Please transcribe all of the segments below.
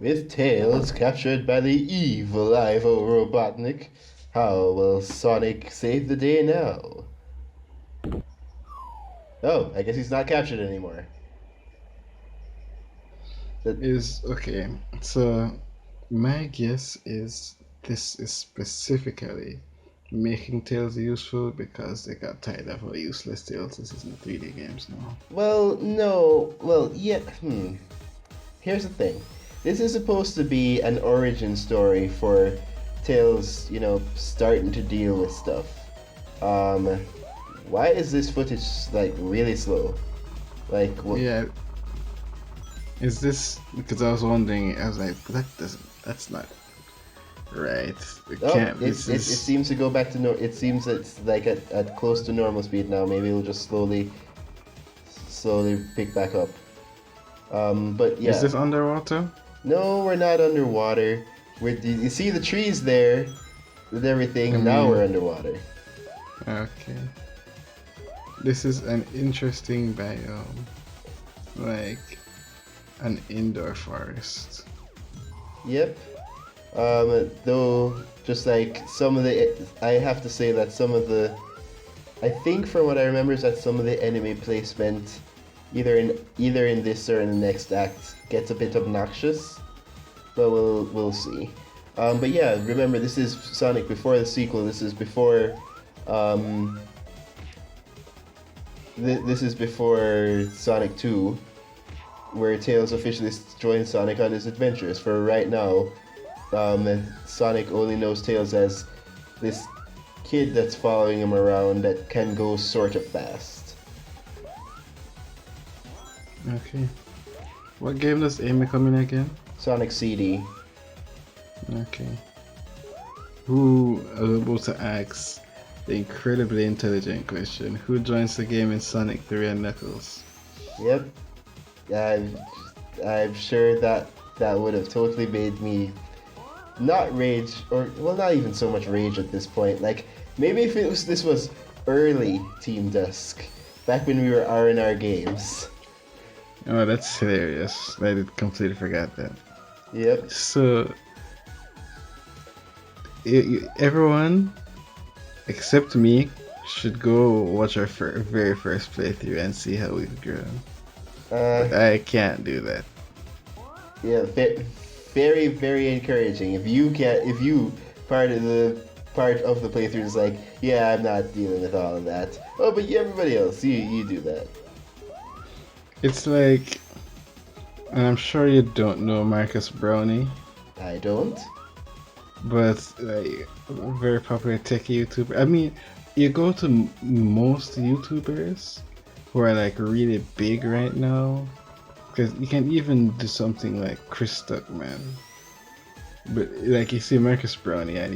With Tails captured by the evil Ivo Robotnik, how will Sonic save the day now? Oh, I guess he's not captured anymore. That, Is okay. So my guess is this is specifically making Tails useful because they got tired of how useless Tails is in 3D games now. well, no. Well, yeah. Here's the thing. This is supposed to be an origin story for Tails, starting to deal with stuff. Um, why is this footage like really slow? Like, what? Yeah, is this because I was wondering? I was like, that's not right. It Oh, can't. it, This it, it is. seems to go back to it seems it's like at close to normal speed now. Maybe it'll just slowly pick back up. But Is yeah, this underwater? no, we're not underwater. You see the trees there with I everything. Now we're mean, underwater. okay. This is an interesting biome, like an indoor forest. Yep. Though, just like I have to say that I think from what I remember is that some of the enemy placement, either in this or in the next act, gets a bit obnoxious. But we'll see. But yeah, remember this is Sonic before the sequel. Um, this is before Sonic 2, where Tails officially joins Sonic on his adventures. For right now, Sonic only knows Tails as this kid that's following him around that can go sort of fast. Okay. What game does Amy come in again? Sonic CD. Okay. Who are able to ask the incredibly intelligent question? Who joins the game in Sonic 3 and Knuckles? Yep. I'm, I'm sure that would have totally made me not rage, or well, not even so much rage at this point. Like maybe if this was early Team Dusk, back when we were R&R games. Oh, that's hilarious. I did completely forgot that. Yep. So, everyone except me should go watch our very first playthrough and see how we've grown. Uh, But I can't do that. yeah. Very, very encouraging. If you part of the playthrough is like, yeah, I'm not dealing with all of that. Oh, but everybody else, you do that. It's like, and I'm sure you don't know Marcus Brownie, I don't. but like a very popular tech YouTuber. I mean, you go to most YouTubers who are like really big right now, because you can even do something like Chris Stuckman. But like you see Marcus Brownie, and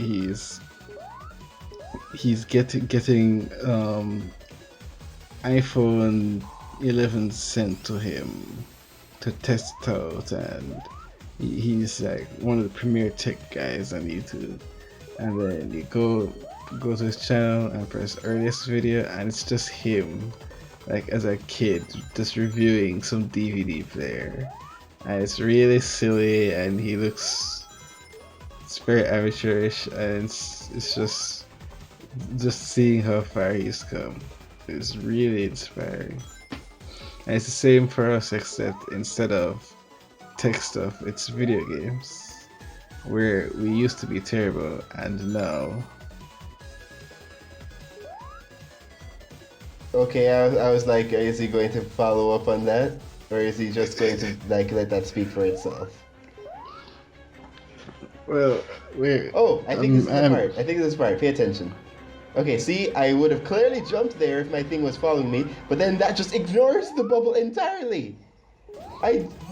he's getting iPhone 11 sent to him to test it out, and he's like one of the premier tech guys on YouTube. And then you go to his channel and press earliest video, and it's just him, like as a kid, just reviewing some DVD player, and it's really silly, and he looks it's very amateurish, and it's just seeing how far he's come. It's really inspiring. And it's the same for us, except instead of tech stuff, it's video games. Where we used to be terrible, and now. Okay, I was like, is he going to follow up on that, or is he just going to like let that speak for itself? Well, we're. Oh, I think this is the I'm part. I think this is the part. Pay attention. Okay, see, I would have clearly jumped there if my thing was following me, but then that just ignores the bubble entirely.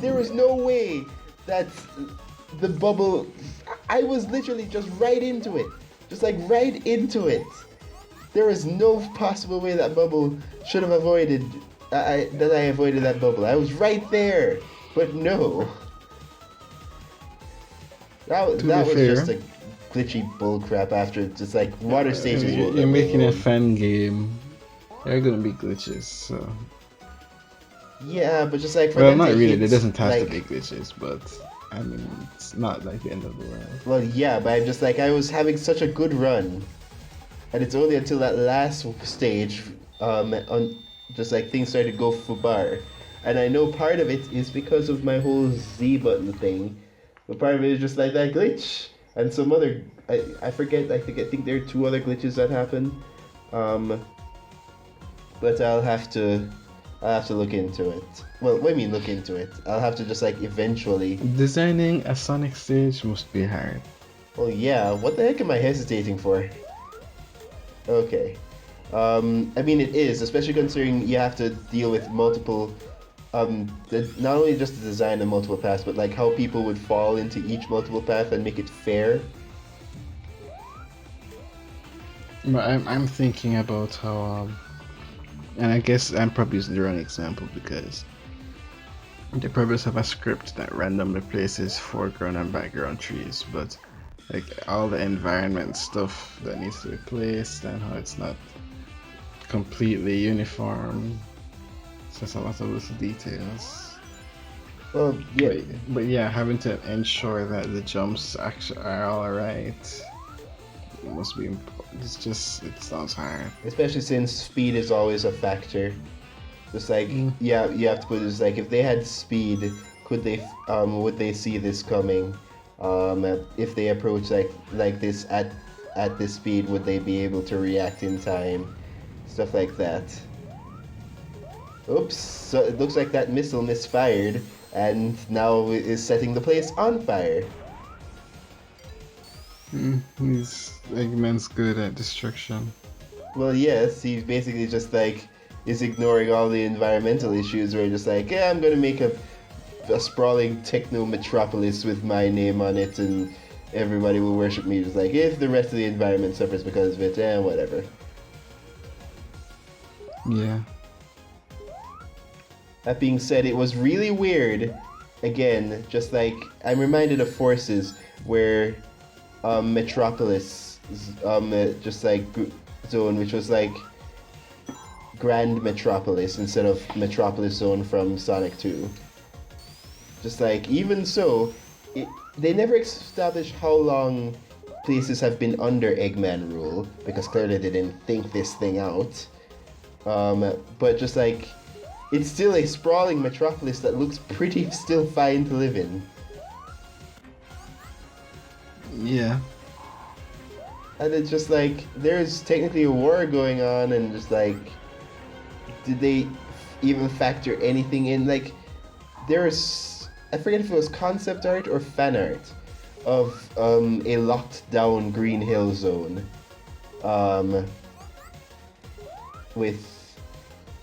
There was no way that the bubble. I was literally just right into it, just like right into it. There was no possible way that bubble should have avoided. That I avoided that bubble. I was right there, but no. to be That was just fair. a glitchy bullcrap after just like water stages won't You're let me making a alone. fun game. There are gonna be glitches, so. Yeah, but just like for Well, them not to really. There hit doesn't have to be like glitches, but I mean, it's not like the end of the world. Well, yeah, but I'm just like, I was having such a good run. And it's only until that last stage, on just like things started to go fubar. And I know part of it is because of my whole Z button thing, but part of it is just like that glitch and some other. I forget. I think there are two other glitches that happen, but I'll have to look into it. Well, what do you mean look into it? I'll have to just like eventually. Designing a Sonic stage must be hard. Well, yeah. What the heck am I hesitating for? Okay. I mean, it is, especially considering you have to deal with multiple, not only just the design of multiple paths, but like how people would fall into each multiple path and make it fair. But I'm thinking about how, and I guess I'm probably using the wrong example because they probably have a script that randomly places foreground and background trees, but like all the environment stuff that needs to be placed and how it's not completely uniform. So it's a lot of little details. Well, yeah. But yeah, having to ensure that the jumps actually are all right must be important. It sounds hard. Especially since speed is always a factor. Just like, yeah, you have to put this like, if they had speed, would they see this coming? If they approach like this at this speed, would they be able to react in time? Stuff like that. Oops, so it looks like that missile misfired and now is setting the place on fire. Eggman's good at destruction. Well, yes, he basically just like is ignoring all the environmental issues where just like, yeah, I'm gonna make a sprawling techno metropolis with my name on it and everybody will worship me. Just like, if the rest of the environment suffers because of it, whatever. Yeah. That being said, it was really weird. Again, just like I'm reminded of Forces where Metropolis, just like Zone, which was like Grand Metropolis instead of Metropolis Zone from Sonic 2. Just like, even so, they never established how long places have been under Eggman rule, because clearly they didn't think this thing out. But just like, it's still a sprawling metropolis that looks pretty still fine to live in. Yeah. And it's just like, there's technically a war going on, and just like, did they even factor anything in? Like, there's, I forget if it was concept art or fan art of a locked down Green Hill Zone. With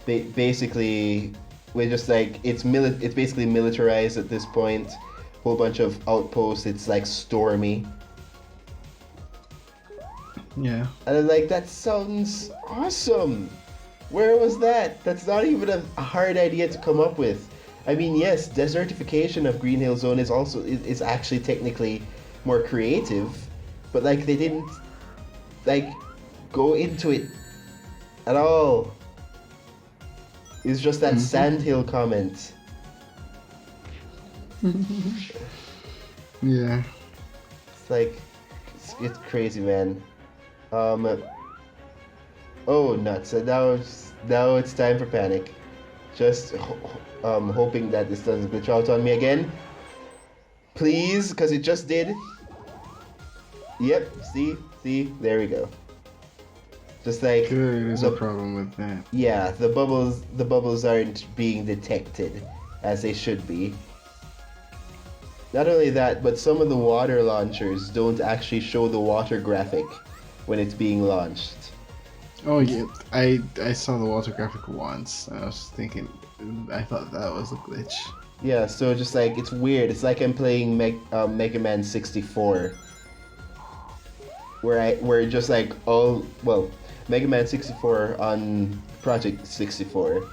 basically, we're just like, it's basically militarized at this point. Whole bunch of outposts. It's like stormy. Yeah. And I'm like, that sounds awesome. Where was that? That's not even a hard idea to come up with. I mean, yes, desertification of Green Hill Zone is actually technically more creative, but like they didn't like go into it at all. It's just that Sandhill comment. Yeah. It's like, it's crazy, man. Oh nuts! And now it's time for panic. Just hoping that this doesn't glitch out on me again. Please, because it just did. Yep. See, there we go. Just like, There's a problem with that. yeah, the bubbles aren't being detected as they should be. Not only that, but some of the water launchers don't actually show the water graphic when it's being launched. Oh yeah, I saw the water graphic once. And I was thinking, I thought that was a glitch. Yeah, so just like, it's weird. It's like I'm playing Mega Man 64, where just like Mega Man 64 on Project 64.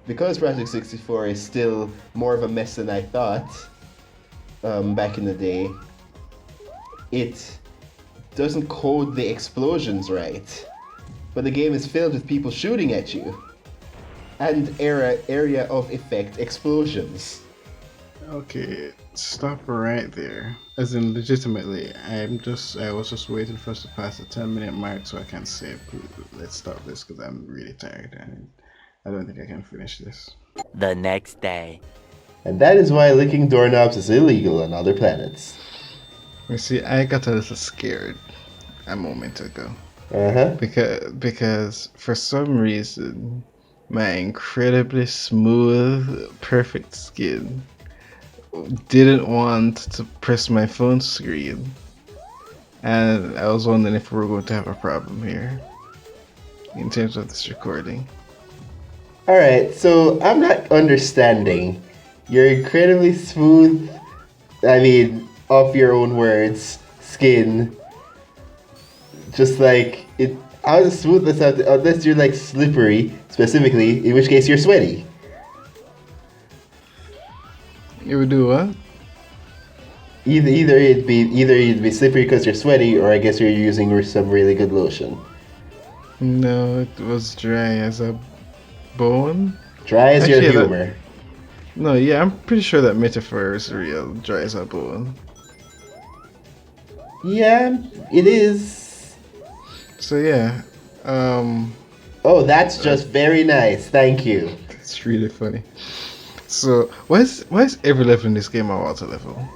Because Project 64 is still more of a mess than I thought back in the day, it doesn't code the explosions right. But the game is filled with people shooting at you. And area of effect explosions. Okay, stop right there. As in, legitimately, I was just waiting for us to pass the 10-minute mark so I can say, let's stop this because I'm really tired and I don't think I can finish this. The next day. And that is why licking doorknobs is illegal on other planets. You see, I got a little scared a moment ago Uh-huh. because for some reason, my incredibly smooth, perfect skin didn't want to press my phone screen. And I was wondering if we were going to have a problem here in terms of this recording. Alright, so I'm not understanding. You're incredibly smooth, I mean, off your own words, skin. Just like, it. How does smoothness have to, unless you're like slippery, specifically, in which case you're sweaty. You would do what? Either you'd be slippery because you're sweaty, or I guess you're using some really good lotion. No, it was dry as a bone. Dry as your Actually, humor. No, yeah, I'm pretty sure that metaphor is real. Dry as a bone. Yeah, it is. So yeah, Oh, that's just very nice. Thank you. it's really funny. So why is every level in this game a water level?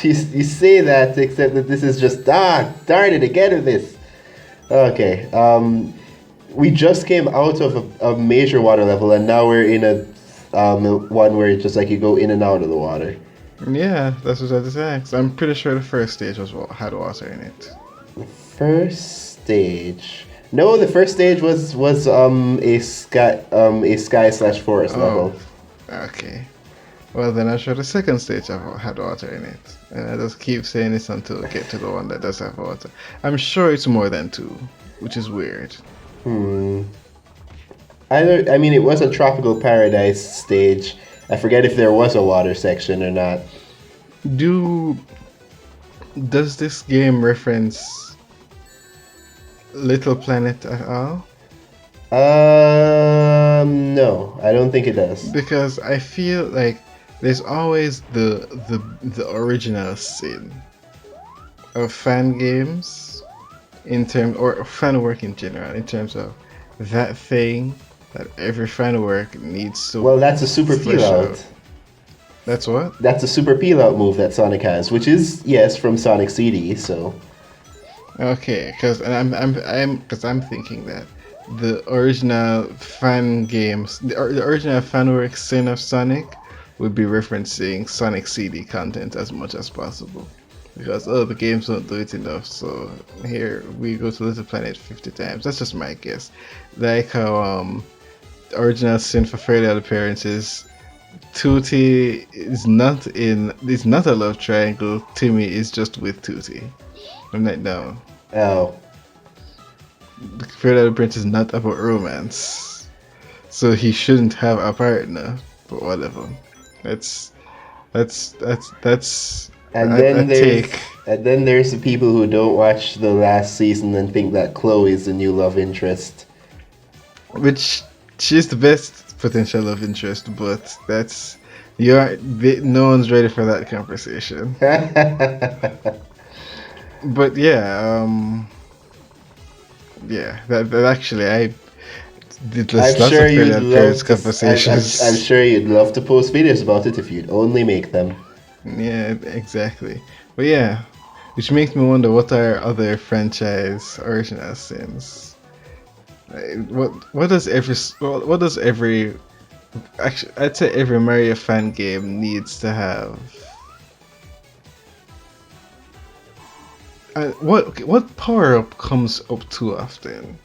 You say that, except that this is just darn it again with this. Okay. We just came out of a major water level, and now we're in a one where it's just like you go in and out of the water. Yeah, that's what I just asked. I'm pretty sure the first stage had water in it. First stage. No, the first stage was a sky slash forest level. Okay. Well, then I'm sure the second stage had water in it. And I just keep saying this until I get to the one that does have water. I'm sure it's more than 2, which is weird. I mean, it was a tropical paradise stage. I forget if there was a water section or not. Does this game reference Little Planet at all? No, I don't think it does. Because I feel like there's always the original sin of fan games or fan work in general, in terms of that thing that every fan work needs to. Well, that's a super peel flesh out. out. That's what? That's a super peel out move that Sonic has, which is yes from Sonic CD. So Okay, because I'm thinking that the original fan games, the original fan work sin of Sonic would be referencing Sonic CD content as much as possible. Because the games don't do it enough, so here we go to Little Planet 50 times. That's just my guess. Like how the original sin for Fairly Odd Parents is Tootie is not a love triangle. Timmy is just with Tootie. I'm like, no. oh, The Fairly Odd Parents is not about romance, so he shouldn't have a partner. But whatever. That's and a then take. there's the people who don't watch the last season and think that Chloe is the new love interest. Which she's the best potential love interest, but no one's ready for that conversation. But yeah, that actually I did lots of Fairly Odd Parents conversations. I'm sure you'd love to post videos about it if you'd only make them. Yeah, exactly. But yeah, which makes me wonder what are other franchise original sins. What does every actually I'd say every Mario fan game needs to have. What power up comes up too often?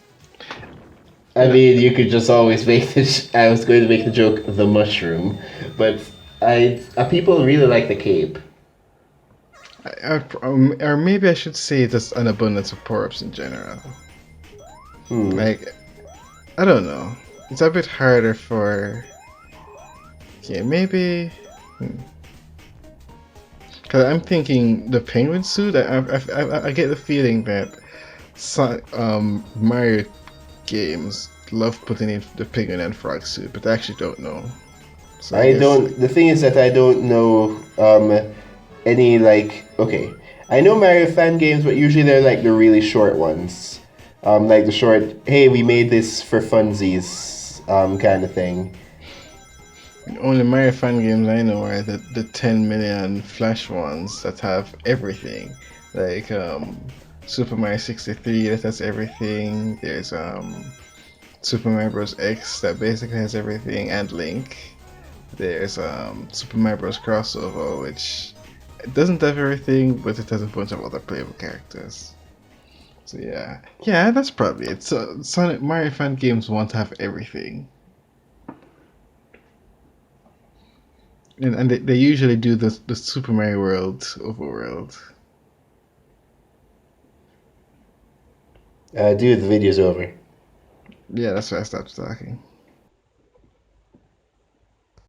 I mean, you could just always make I was going to make the joke, the mushroom, but people really like the cape. Or maybe I should say just an abundance of power ups in general. Like, I don't know. It's a bit harder for. Okay, maybe. Because I'm thinking the penguin suit. I get the feeling that Mario games love putting in the penguin and frog suit, but I actually don't know. So I I guess don't. The thing is that I don't know any like. Okay, I know Mario fan games, but usually they're like the really short ones, like the short. Hey, we made this for funsies, kind of thing. the only Mario fan games I know are the 10 million Flash ones that have everything. Like Super Mario 63 that has everything. There's Super Mario Bros. X that basically has everything, and Link. There's Super Mario Bros. Crossover, which it doesn't have everything, but it has a bunch of other playable characters. So yeah, that's probably it. So Sonic Mario fan games want to have everything, and they usually do the Super Mario World overworld. Dude, the video's over. Yeah, that's why I stopped talking.